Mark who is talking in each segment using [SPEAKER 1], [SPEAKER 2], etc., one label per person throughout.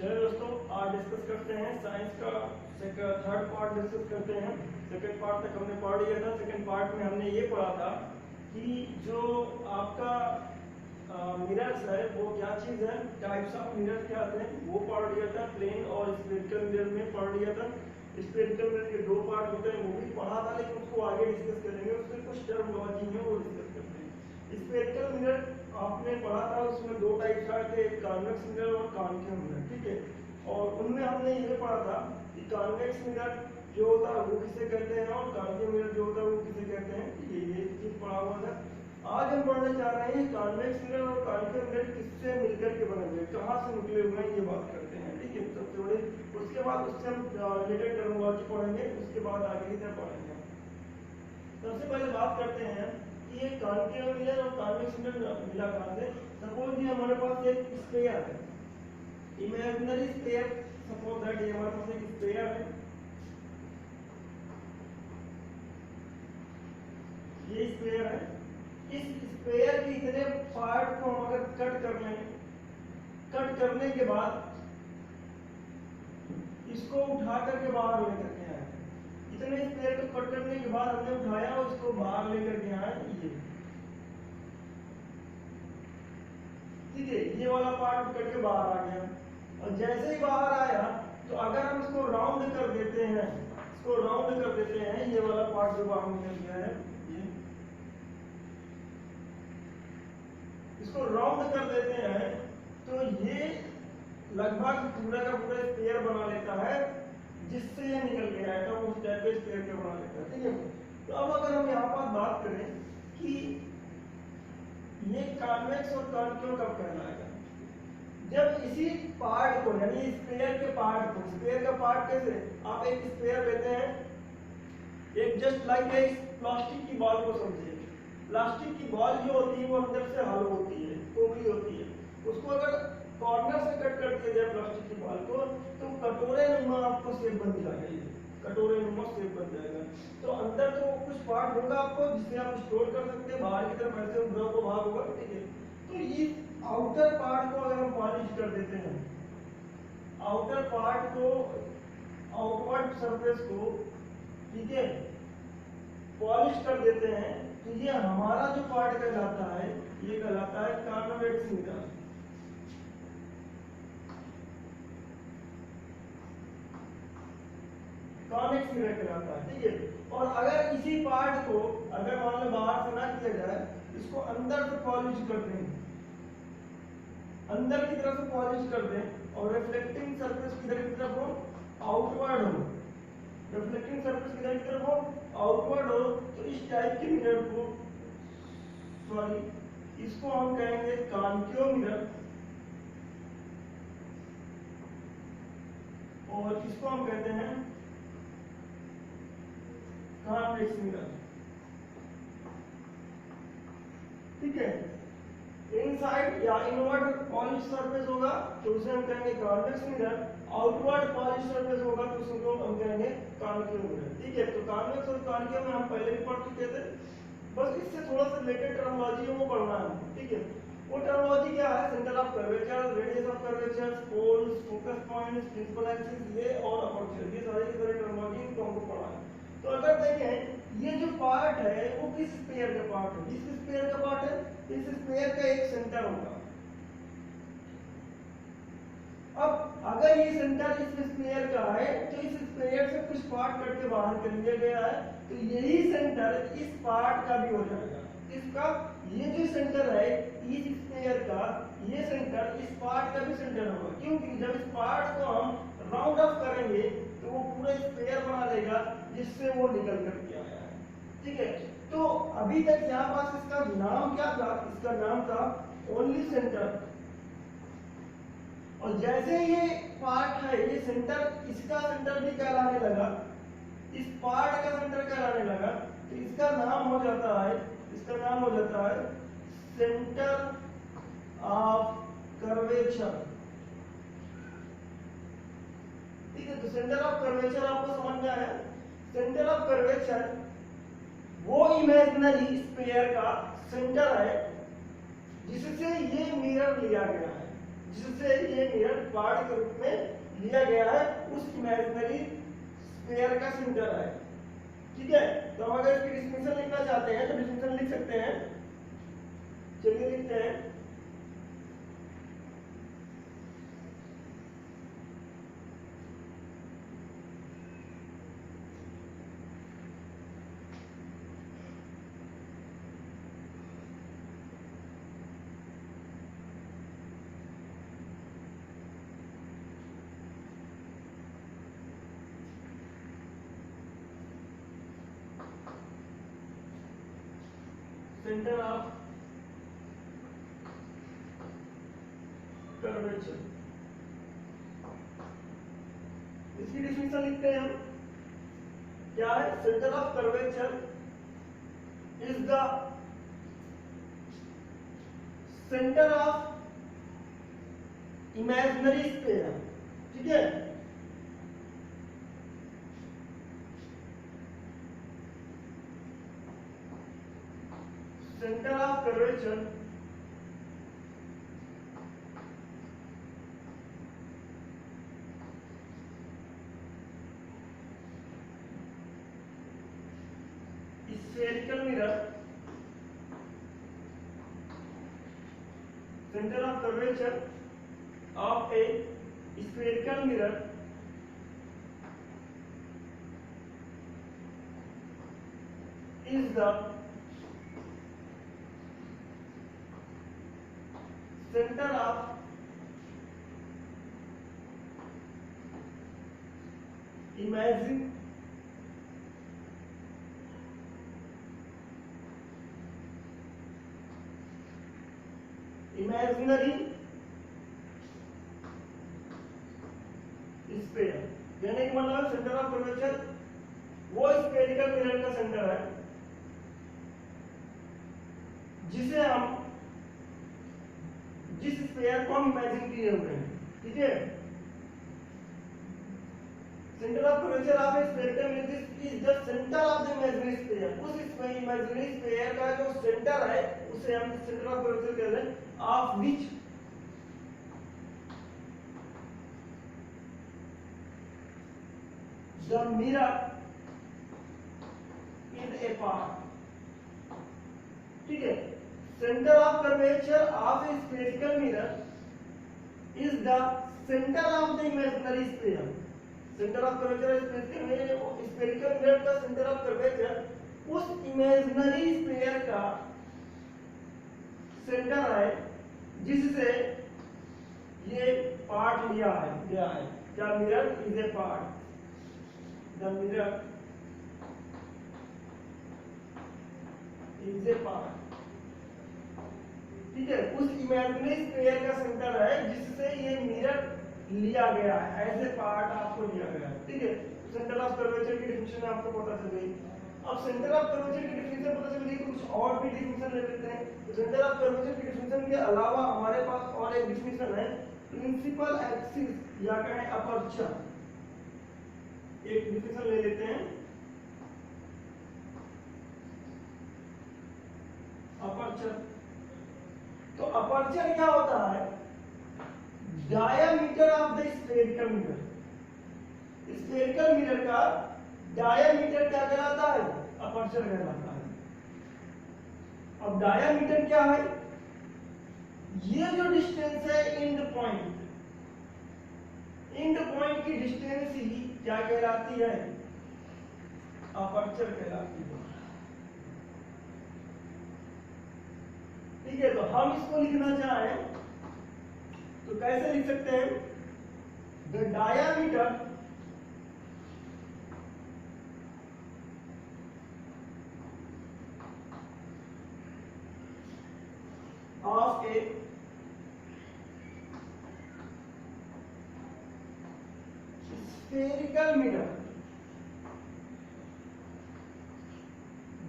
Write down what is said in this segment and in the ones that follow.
[SPEAKER 1] चलिए दोस्तों, आज डिस्कस करते हैं साइंस का थर्ड पार्ट डिस्कस करते हैं। सेकंड पार्ट तक हमने पढ़ लिया था। सेकंड पार्ट में हमने ये पढ़ा था कि जो आपका मिरर्स है वो क्या चीज़ है, टाइप्स ऑफ मिरर्स क्या आते हैं वो पढ़ लिया था। प्लेन और स्फेरिकल मिरर में पढ़ लिया था। स्फेरिकल मिरर के दो पार्ट होते हैं वो भी पढ़ा था, लेकिन उसको आगे डिस्कस करेंगे। उसमें कुछ टर्मिनोलॉजी है वो डिस्कस करते हैं। स्फेरिकल मिरर आपने पढ़ा था, उसमें दो टाइप्स आए थे, एक कॉन्वेक्स मिरर और कॉन्केव मिरर, ठीक है। और उनमें हमने ये पढ़ा था कि कॉन्वेक्स मिरर जो होता है वो किसे कहते हैं और कॉन्केव मिरर जो होता है वो किसे कहते हैं, ये चीज पढ़ा हुआ था। आज हम पढ़ने जा रहे हैं कॉन्वेक्स मिरर और कॉन्केव मिरर किससे मिलकर के बने हुए, कहाँ से निकले हुए हैं, ये बात करते हैं, ठीक है। सबसे बड़े उसके बाद उससे हम रिलेटेड टर्मिनोलॉजी पढ़ेंगे, उसके बाद आगे की तरफ पढ़ेंगे। सबसे पहले बात करते हैं कि ये कॉन्केव मिरर और कॉन्वेक्स मिरर मिला कहाँ से। सपोज ये हमारे पास एक स्फीयर है, इमेजिनरी स्फीयर। सपोज दैट ये हमारे पास एक स्फीयर है, ये स्फीयर है। इस स्फीयर के इतने पार्ट को हम अगर कट कर लें, कट करने के बाद इसको उठा करके बाहर लेकर के आए, इतने स्फीयर को कट करने के बाद हमने उठाया और इसको बाहर लेकर के आए, ये ठीक है। ये वाला पार्ट कट के बाहर आ गया, और जैसे ही बाहर आया तो अगर हम इसको राउंड कर देते हैं, इसको राउंड कर देते हैं, ये वाला पार्ट जो बाहर निकल गया है, ये इसको राउंड कर देते हैं तो ये लगभग पूरा का पूरा स्फीयर बना लेता है, जिससे ये निकल गया है तो उस टाइप के स्फीयर के बना लेता है, ठीक है। तो अब अगर हम यहाँ पर बात करें कि ये कॉन्वेक्स और कॉन्केव कब कहलाएगा, जब इसी पार्ट को यानी स्फीयर के पार्ट को, स्फीयर का पार्ट कैसे, आप एक स्फीयर लेते हैं, एक जस्ट लाइक एक प्लास्टिक की बॉल को समझिए। प्लास्टिक की बॉल जो होती है वो अंदर से हॉलो होती है, खोखली होती है। उसको अगर कॉर्नर से कट कर दिया जाए प्लास्टिक की बॉल को तो कटोरे नुमा आपको शेप बन जाएगा, कटोरे नुमा शेप बन जाएगा। तो अंदर तो कुछ पार्ट होगा आपको जिससे आप स्टोर कर सकते हैं, बाहर की तरफ ऐसे उभरा हुआ भाग होगा, ठीक है। तो ये आउटर पार्ट को अगर हम पॉलिश कर देते हैं, आउटर पार्ट को, आउटवर्ड सरफेस को, ठीक है, पॉलिश कर देते हैं तो ये हमारा जो पार्ट कहलाता है ये कहलाता है कॉन्वेक्स मिरर। कॉन्वेक्स मिरर कहलाता है, ठीक है। और अगर इसी पार्ट को अगर मान लो बाहर से ना किया जाए, इसको अंदर से पॉलिश कर दें, अंदर की तरफ से पॉलिश कर दें और रिफ्लेक्टिंग सरफेस किधर की तरफ हो, आउटवर्ड हो, रिफ्लेक्टिंग सरफेस किधर की तरफ हो, आउटवर्ड हो, तो इस टाइप के मिरर को, सॉरी, इसको हम कहेंगे कॉन्केव मिरर और इसको हम कहते हैं कॉन्वेक्स मिरर, ठीक है। इनसाइड या इनवर्ड पॉलिश सरफेस होगा तो उसे हम कहेंगे convex mirror, outward polish surface होगा तो उसको हम कहेंगे कॉन्केव मिरर, ठीक है। तो कॉन्वेक्स और कॉन्केव में हम पहले भी पढ़ चुके थे, बस इससे थोड़ा सा रिलेटेड टर्मिनोलॉजी है वो पढ़ना है, ठीक है। वो टर्मिनोलॉजी क्या है, centre of curvature, radius of curvature, poles, focus points, principal axis, ये और अपर्चर, ये सारी की सारी टर्मिनोलॉजी इनको हमको पढ़ना है। तो अगर देखें ये जो पार्ट है वो किस स्फीयर का पार्ट है, किस स्फीयर का पार्ट है, इस स्फीयर का एक सेंटर होगा। अब अगर ये सेंटर इस स्फीयर का है तो इस स्फीयर से कुछ पार्ट कट के बाहर कर लिया गया है, तो यही सेंटर इस पार्ट का भी हो जाएगा। इसका ये जो सेंटर है इस स्फीयर का, ये सेंटर इस पार्ट का भी सेंटर होगा, क्योंकि जब इस पार्ट को हम राउंड ऑफ करेंगे तो वो पूरा स्फीयर बना देगा जिससे वो निकल करके आया है, ठीक है। तो अभी तक यहाँ पास इसका नाम क्या था, इसका नाम था ओनली सेंटर। और जैसे ये पार्ट है, ये सेंटर, इसका सेंटर भी कहलाने लगा, इस पार्ट का सेंटर कहलाने लगा, तो इसका नाम हो जाता है, इसका नाम हो जाता है सेंटर ऑफ कर्वेचर, ठीक है। तो सेंटर ऑफ कर्वेचर आपको समझ में आया। सेंटर ऑफ कर्वेचर वो इमेजिनरी स्फीयर का सेंटर है जिससे ये मिरर लिया गया है, जिससे ये मिरर पार्ट के रूप में लिया गया है उस इमेजिनरी स्फीयर का सेंटर है। ठीक है, तो हम अगर इसकी डिफिनेशन लिखना चाहते हैं तो डिफिनेशन लिख सकते हैं। चलिए लिखते हैं। सेंटर ऑफ कर्वेचर, इसकी डिफिनेशन लिखते हैं हम। क्या है? Centre of curvature is the centre of imaginary sphere. ठीक है, centre of curvature spherical mirror, center of curvature of a spherical mirror is the center of imaginary sphere. यानी कि मतलब सेंटर ऑफ कर्वेचर वो स्फेरिकल मिरर का centre है जिसे हम जिस स्फीयर को हम इमेजिन किए हुए हैं। ठीक है, centre of curvature of A spherical mirror is the centre of the imaginary sphere. उस इमेजिनरी स्फीयर का जो सेंटर है उसे हम सेंटर ऑफ कर्वेचर कहते हैं, of which the mirror is a part. ठीक है, center of curvature of a spherical mirror is the center of the imaginary sphere। center of curvature spherical mirror का center of curvature उस imaginary sphere का center है जिससे ये part लिया है गया है। क्या? mirror is a part, the mirror is a part। ठीक है, उस इमेजिनरी स्फीयर का सेंटर है जिससे ये मिरर लिया गया है, ऐसे पार्ट आपको लिया गया है। ठीक है, सेंटर ऑफ कर्वेचर की डिफिनेशन आपको पता चल गई। अब सेंटर ऑफ कर्वेचर की डिफिनेशन पता चल गई, कुछ और भी डिफिनेशन ले लेते हैं। तो सेंटर ऑफ कर्वेचर की डिफिनेशन के अलावा हमारे पास और एक डिफिनेशन है, प्रिंसिपल एक्सिस या कहें अपर्चर। एक डिफिनेशन ले लेते हैं, अपर्चर। तो अपर्चर क्या होता है? Diameter of the spherical mirror. Spherical mirror का डायामीटर क्या कहलाता है? अपर्चर कहलाता है। अब डायामीटर क्या है? ये जो डिस्टेंस है एंड पॉइंट की डिस्टेंस ही क्या कहलाती है? अपर्चर कहलाती है। ठीक है, तो हम इसको लिखना चाहें तो कैसे लिख सकते हैं? The diameter of A spherical mirror,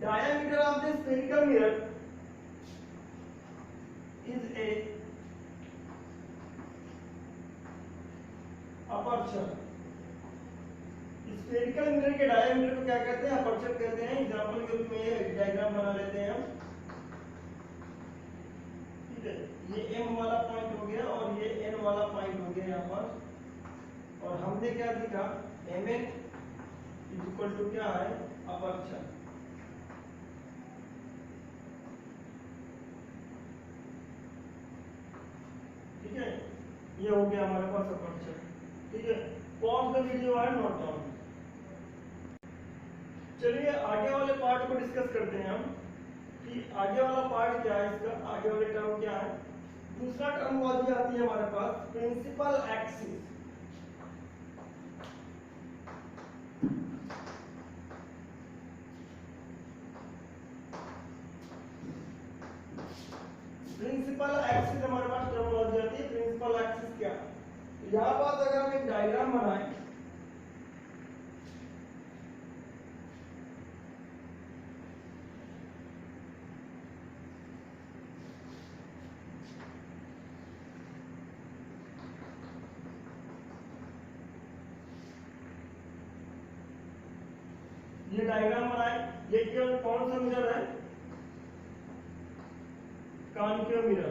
[SPEAKER 1] diameter of the spherical mirror is a aperture। Spherical mirror के डायमीटर को क्या कहते हैं? अपर्चर कहते हैं। एग्जांपल के रूप में ये डायग्राम बना लेते हैं हम। ठीक है, ये m वाला पॉइंट हो गया और ये n वाला पॉइंट हो गया यहाँ पर, और हमने क्या दिखा, mn इज इक्वल टू क्या है, अपर्चर। ठीक है, ये हो गया हमारे पास अपर्चर। ठीक है, कौन सा वीडियो है, नोट डाउन। चलिए आगे वाले पार्ट को डिस्कस करते हैं हम कि आगे वाला पार्ट क्या है, इसका आगे वाले टर्म क्या है। दूसरा टर्मोलॉजी आती है हमारे पास प्रिंसिपल एक्सिस। प्रिंसिपल एक्सिस हमारे पास टर्मोलॉजी आती है। प्रिंसिपल एक्सिस क्या, यहाँ पास अगर हम एक डायग्राम बनाएं, ये डायग्राम बनाए, ये केवल कौन सा मिरर है, कॉन्केव मिरर।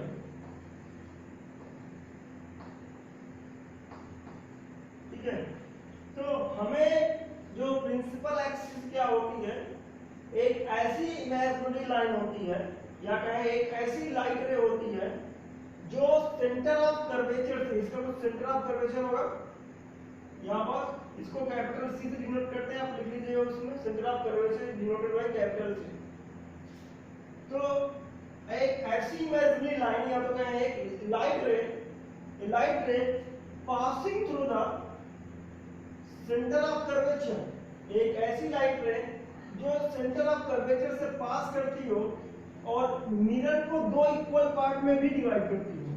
[SPEAKER 1] ठीक है, तो हमें जो प्रिंसिपल एक्सिस क्या होती है, एक ऐसी इमेजिनरी लाइन होती है या कहें एक ऐसी लाइट रे होती है जो सेंटर ऑफ कर्वेचर से, इसका कुछ सेंटर ऑफ कर्वेचर होगा यहाँ पर, इसको कैपिटल सी से डिनोट करते हैं, आप लिख लीजिए उसमें centre of curvature denoted by capital C. तो एक ऐसी इमेजिनरी लाइन या तो कहें एक लाइट रे passing through the centre of curvature, एक ऐसी लाइट रे जो सेंटर ऑफ कर्वेचर से पास करती हो और मिरर को दो इक्वल पार्ट में भी डिवाइड करती हो।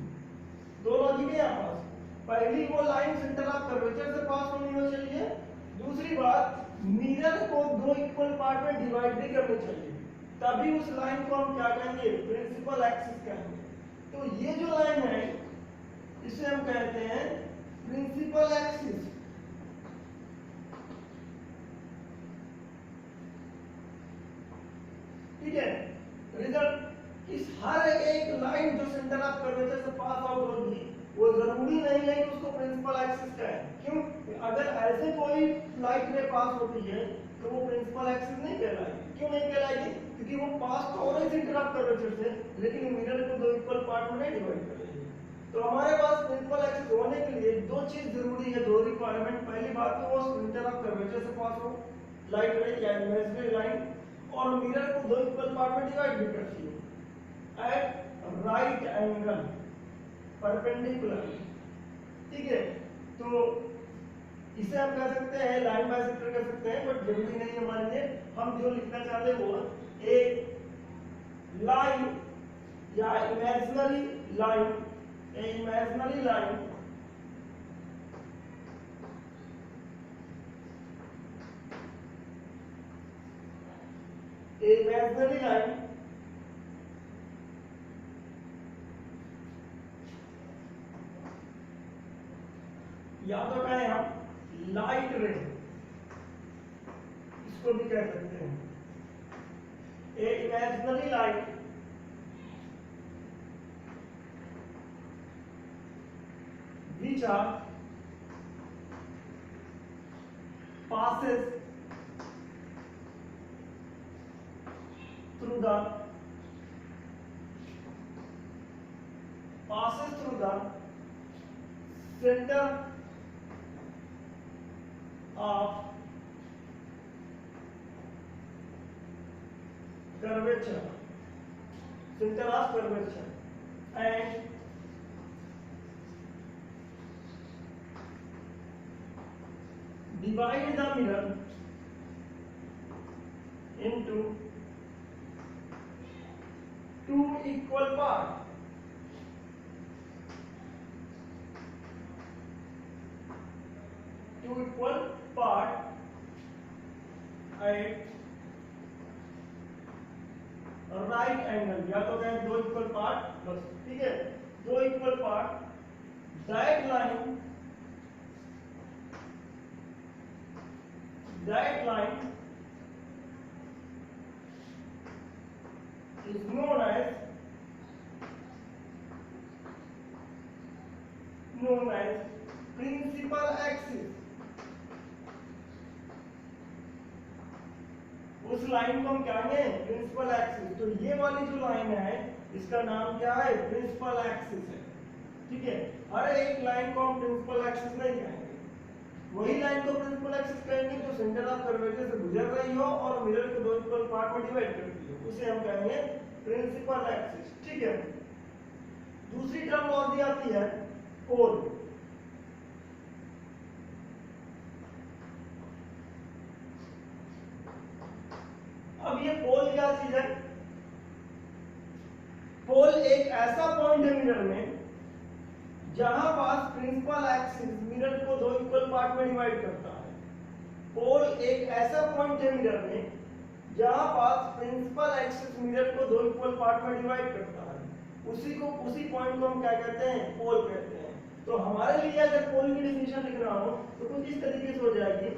[SPEAKER 1] दो लॉजिक है यहाँ पास, पहली वो लाइन सेंटर ऑफ कर्वेचर से पास होनी हो चाहिए, दूसरी बात मिरर को दो इक्वल पार्ट में डिवाइड भी करनी चाहिए, तभी उस लाइन को हम क्या कहेंगे, प्रिंसिपल एक्सिस कहेंगे। तो ये जो लाइन है इसे हम कहते हैं प्रिंसिपल एक्सिस। ठीक है, रिजल्ट इस हर एक लाइन जो सेंटर ऑफ कर्वेचर से पास आउट होगी वो जरूरी नहीं है कि उसको प्रिंसिपल एक्सिस कहें। क्यों, अगर ऐसे कोई लाइट रे पास होती है तो वो प्रिंसिपल एक्सिस नहीं कहलाएगी। क्यों नहीं कहलाएगी, क्योंकि वो पास तो हो रही सेंटर ऑफ कर्वेचर से, लेकिन मिरर को दो इक्वल पार्ट में नहीं डिवाइड कर रही है। तो हमारे पास प्रिंसिपल एक्सिस होने के लिए दो चीज जरूरी है, दो रिक्वायरमेंट। पहली बात तो वो सेंटर ऑफ कर्वेचर से पास हो लाइट रे या इमेजिनरी लाइन, और मिरर को दो इक्वल पार्ट में डिवाइड भी करती है एट राइट एंगल परपेंडिकुलर। ठीक है, तो इसे हम कह सकते हैं लाइन बाइसेक्टर कह सकते हैं, बट जरूरी नहीं है हमारे लिए। हम जो लिखना चाहते हैं वो एक लाइन या इमेजिनरी लाइन, ए इमेजिनरी लाइन imaginary line या तो कहें हम लाइट रे, इसको भी कह सकते हैं a imaginary line which are passes through the center of curvature, and divide the mirror into two equal parts. Two equal part at right angle, या तो कहें दो इक्वल पार्ट बस। ठीक है, दो equal part, that line is known as principal axis। Line को हम क्या कहेंगे, प्रिंसिपल एक्सिस। तो ये वाली जो लाइन है इसका नाम क्या है, प्रिंसिपल एक्सिस है। ठीक है, हर एक लाइन को हम प्रिंसिपल एक्सिस नहीं कहेंगे, वही लाइन को प्रिंसिपल एक्सिस कहेंगे जो सेंटर ऑफ कर्वेचर से गुजर रही हो और मिरर को दो इक्वल पार्ट में डिवाइड करती हो, उसे हम कहेंगे प्रिंसिपल एक्सिस। ठीक है, दूसरी टर्मिनोलॉजी आती है पोल। अब ये पोल क्या चीज है, पोल एक ऐसा पॉइंट है मिरर में जहां पास प्रिंसिपल एक्सिस मिरर को दो इक्वल पार्ट में डिवाइड करता है। पोल एक ऐसा पॉइंट है मिरर में जहां पास प्रिंसिपल एक्सिस मिरर को दो इक्वल पार्ट में डिवाइड करता है, उसी पॉइंट को हम क्या कहते हैं, पोल कहते हैं। तो हमारे लिए अगर पोल की डेफिनेशन लिख रहा हूं तो कुछ इस तरीके से हो जाएगी,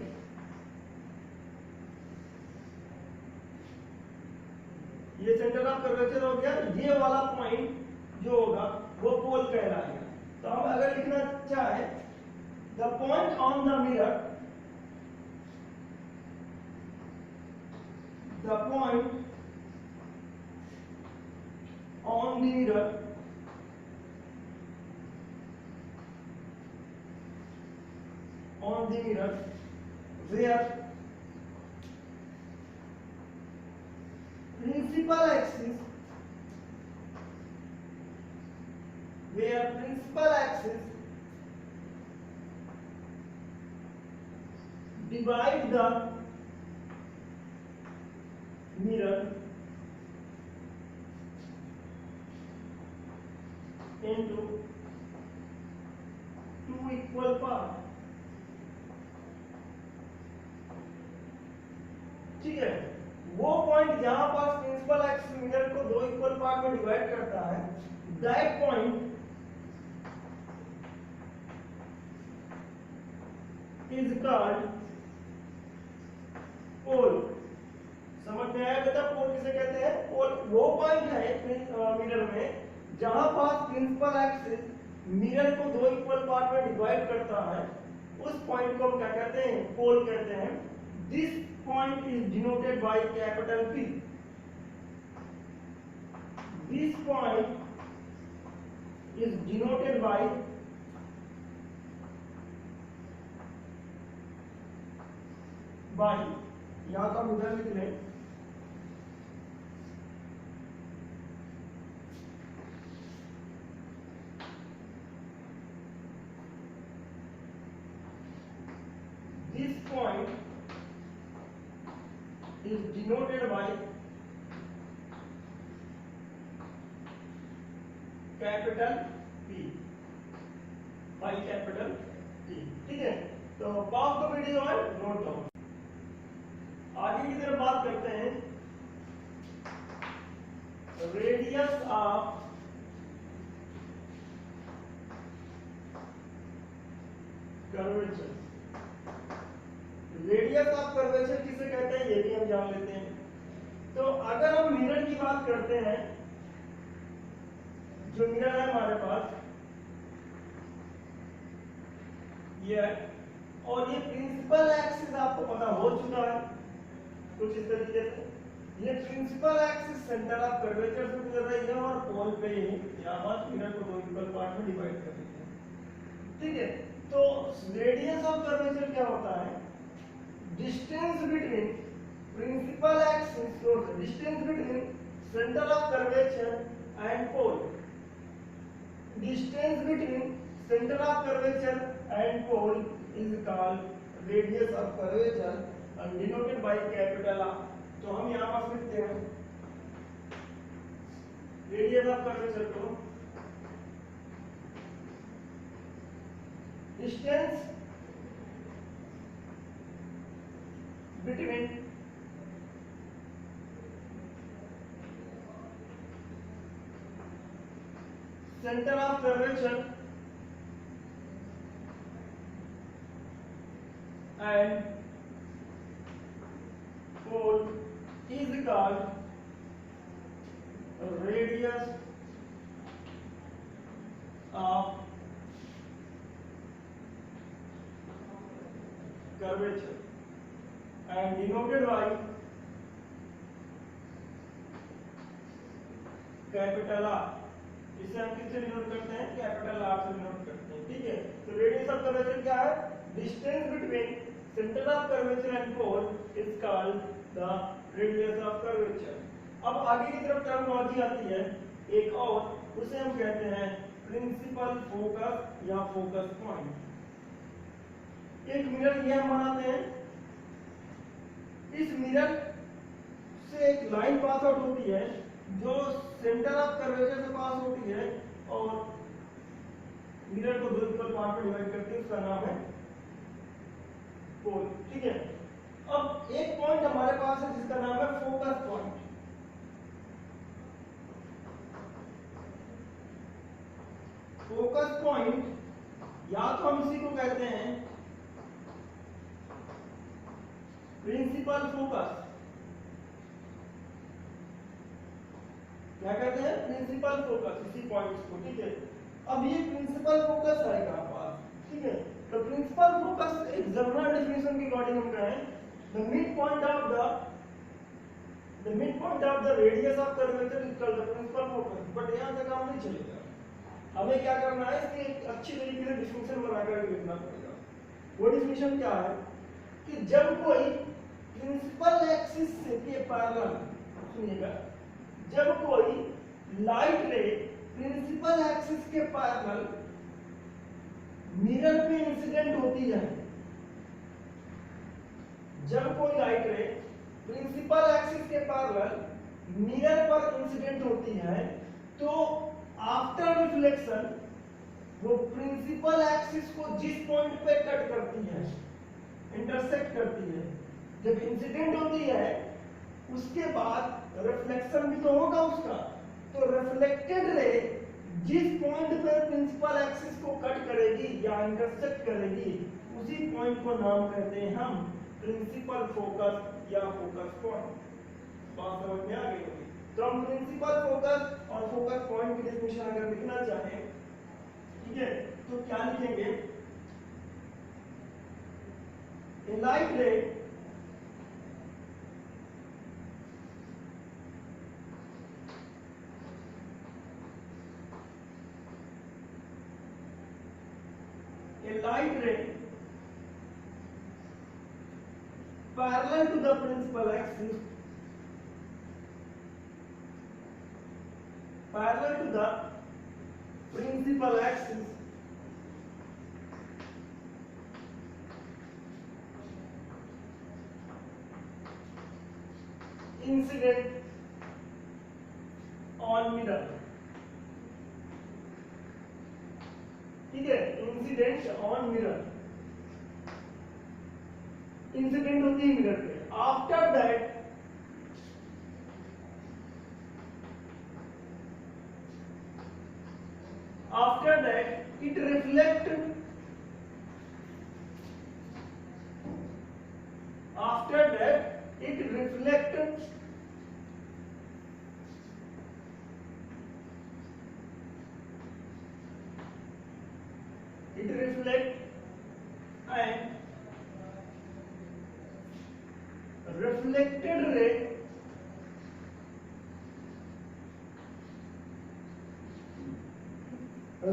[SPEAKER 1] ये सेंटर ऑफ कर्वेचर हो गया, ये वाला पॉइंट जो होगा वो पोल कहलाएगा। तो हम अगर लिखना चाहे the point on the mirror, the point on the mirror where principal axis divide the mirror into two equal parts। ठीक है, वो पॉइंट जहां पास प्रिंसिपल एक्सिस मिरर को दो इक्वल पार्ट में डिवाइड करता है, that point is called pole. समझ में आया बेटा, पोल किसे कहते हैं, पोल वो पॉइंट है मिरर में जहां पास प्रिंसिपल एक्सिस मिरर को दो इक्वल पार्ट में डिवाइड करता है, उस पॉइंट को हम क्या कहते हैं, पोल कहते हैं। This point is denoted by capital P. This point is denoted by यहां का उधर लिख लें, this point is denoted by capital P, by capital P। ठीक है, तो pause the video and note down. आगे की तरफ बात करते हैं, radius of curvature. Radius of curvature किसे कहते हैं ये भी हम जान लेते हैं। तो अगर हम मिरर की बात करते हैं, जो मिरर है हमारे पास ये, और ये प्रिंसिपल एक्सिस आपको पता हो चुका है कुछ इस तरीके से, ये principal axis centre of curvature से गुजर रही है और पोल पे यहाँ पास मिरर को दो इक्वल पार्ट में डिवाइड कर देते हैं। ठीक है, तो रेडियस ऑफ कर्वेचर क्या होता है, distance between principal axis, so distance between center of curvature and pole, distance between center of curvature and pole is called radius of curvature and denoted by capital R। तो हम यहाँ पर लिखते हैं radius of curvature को distance between center of curvature and pole is called radius of curvature and denoted by capital R, इसे हम किससे डिनोट करते हैं? कैपिटल आर से डिनोट करते हैं। ठीक है, तो रेडियस ऑफ कर्वेचर क्या है? Distance between centre of curvature and pole is called the radius of curvature. अब आगे की तरफ टर्मिनोलॉजी आती है एक और, उसे हम कहते हैं प्रिंसिपल फोकस या फोकस पॉइंट। एक मिरर ये हम बनाते हैं, इस मिरर से एक लाइन पास आउट होती है जो सेंटर ऑफ कर्वेचर से पास होती है और मिरर को दो इक्वल पार्ट में डिवाइड करती है, उसका नाम है पोल। ठीक है, अब एक पॉइंट हमारे पास है जिसका नाम है फोकस पॉइंट। फोकस पॉइंट या तो हम इसी को कहते हैं प्रिंसिपल फोकस, क्या कहते हैं? प्रिंसिपल फोकस, इसी पॉइंट्स को। ठीक है, अब ये प्रिंसिपल फोकस आएगा आपके पास। ठीक है, तो प्रिंसिपल फोकस एक जनरल डेफिनेशन के अकॉर्डिंग हम कहें the mid point of the radius of curvature is called the principal focus. But यहां तक काम नहीं चलेगा, हमें क्या करना है? इसकी एक अच्छी तरीके से डिफिनेशन बनाकर लिखना पड़ेगा। वो डिफिनेशन क्या है कि जब कोई प्रिंसिपल एक्सिस के पैरेलल, सुनिएगा, जब कोई लाइट रे प्रिंसिपल एक्सिस के पैरेलल मिरर पे इंसिडेंट होती है, जब कोई लाइट रे प्रिंसिपल एक्सिस के पैरेलल मिरर पर इंसिडेंट होती है, तो आफ्टर रिफ्लेक्शन वो प्रिंसिपल एक्सिस को जिस पॉइंट पे कट करती है, इंटरसेक्ट करती है, जब इंसिडेंट होती है उसके बाद रिफ्लेक्शन भी तो होगा उसका, तो रिफ्लेक्टेड रे जिस पॉइंट पे प्रिंसिपल एक्सिस को कट करेगी या इंटरसेक्ट करेगी, उसी पॉइंट को नाम कहते हैं हम प्रिंसिपल फोकस या फोकस पॉइंट। बात समझ में आ गई होगी? तो हम प्रिंसिपल फोकस और फोकस पॉइंट की डेफिनेशन अगर लिखना चाहें, ठीक है, तो क्या लिखेंगे? ए लाइट रे parallel to the principal axis, parallel to the principal axis incident on mirror। ठीक है, इंसिडेंट ऑन मिरर, इंसिडेंट होती है मिरर पे। After that it reflect, after that it reflect and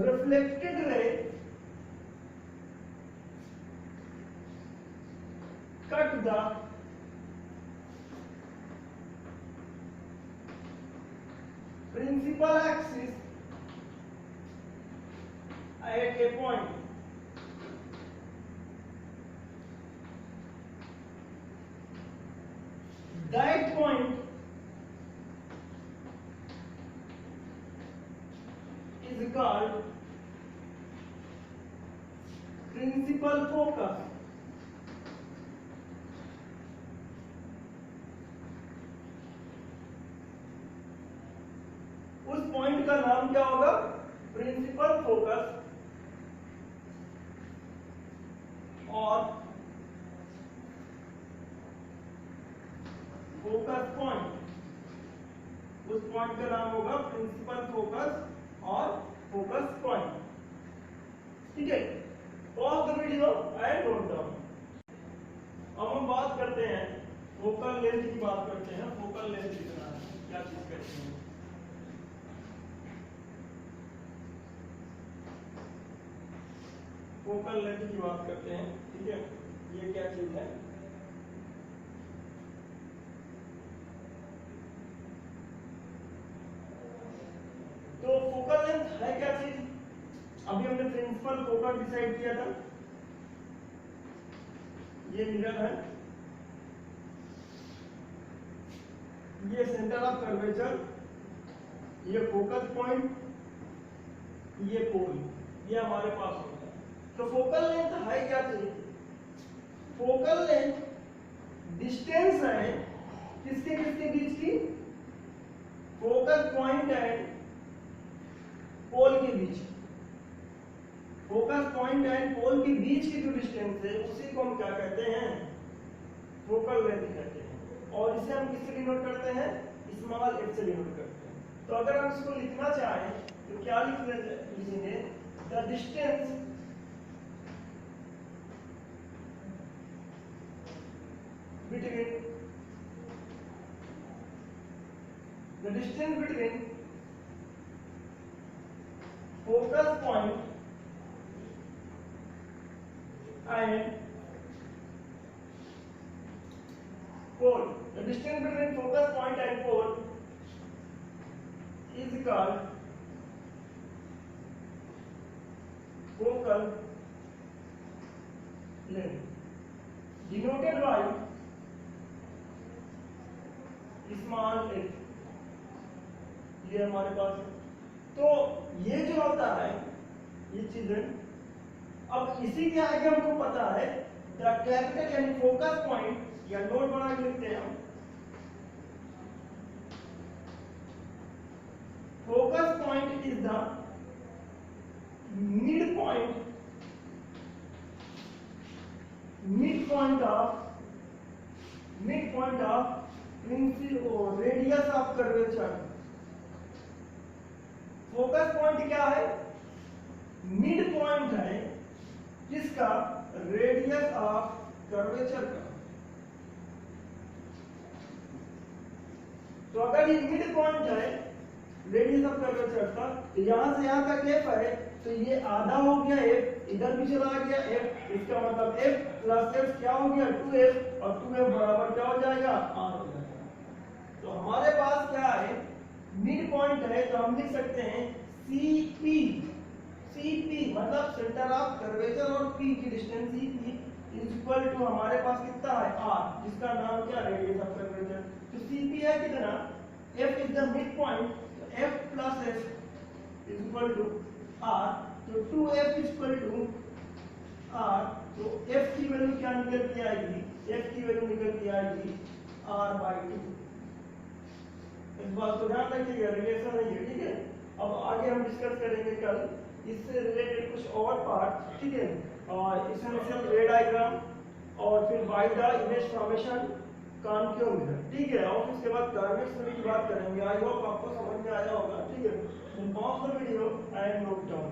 [SPEAKER 1] reflected ray cut the principal axis at a point, that point is called principal focus। उस point का नाम क्या होगा? प्रिंसिपल फोकस और focus point. उस पॉइंट का नाम होगा प्रिंसिपल फोकस और फोकस पॉइंट। ठीक है, pause the video and note down. अब हम बात करते हैं फोकल लेंथ की, बात करते हैं फोकल लेंथ कितना है, क्या चीज कहते हैं। फोकल लेंथ की बात करते हैं, ठीक है। ये क्या चीज है, तो फोकल लेंथ है क्या चीज, अभी हमने प्रिंसिपल फोकल डिसाइड किया था, ये मिरर है, ये सेंटर ऑफ कर्वेचर, ये फोकस पॉइंट, ये पोल, ये हमारे पास होता है। तो फोकल लेंथ है क्या चीज, फोकल लेंथ डिस्टेंस है किसके किसके बीच की, फोकस पॉइंट एंड पोल के बीच, फोकस पॉइंट एंड पोल के बीच की जो डिस्टेंस है उसी को हम क्या कहते हैं, फोकल लेंथ कहते हैं। और इसे हम किससे डिनोट करते हैं, स्मॉल एफ से डिनोट करते हैं। तो अगर हम इसको लिखना चाहें तो क्या लिखेंगे, the distance between focus point and pole. The distance between focus point and pole is called focal length, denoted by small f। ये हमारे पास है। तो ये जो होता है ये चीजें, अब इसी के आगे हमको पता है द कैपिटल यानी फोकस पॉइंट, या नोट बना के लिखते हैं हम, focus point is the mid point of radius of curvature. Focus point क्या है, मिड पॉइंट है किसका, रेडियस ऑफ कर्वेचर का। तो अगर ये मिड पॉइंट है रेडियस ऑफ कर्वेचर का, तो यहां से यहां तक एफ है, तो ये आधा हो गया एफ, इधर भी चला गया एफ, इसका मतलब एफ प्लस एफ क्या हो गया 2f, और 2f बराबर क्या हो जाएगा, r हो जाएगा। तो हमारे पास क्या है, मिड पॉइंट है, तो हम लिख सकते हैं CP मतलब सेंटर ऑफ कर्वेचर और P की distance CP is equal to हमारे पास कितना है R, जिसका नाम क्या, रेडियस ऑफ कर्वेचर। तो CP है कितना, F is the mid point, तो F plus F is equal to R, तो 2F is equal to R, तो F की वैल्यू क्या निकल के आएगी, F की वैल्यू निकल के आएगी R/2। इस बात को ध्यान रखिएगा, रिलेशन है ये, ठीक है। अब आगे हम डिस्कस करेंगे कल इससे रिलेटेड कुछ और पार्ट, ठीक है, और एसेंशियल रे डायग्राम, और फिर by the image formation concave mirror, ठीक है। और उसके बाद गार्मेंट्स में की बात करेंगे। आई होप आपको समझ में आया होगा, ठीक है। Pause the video and note down.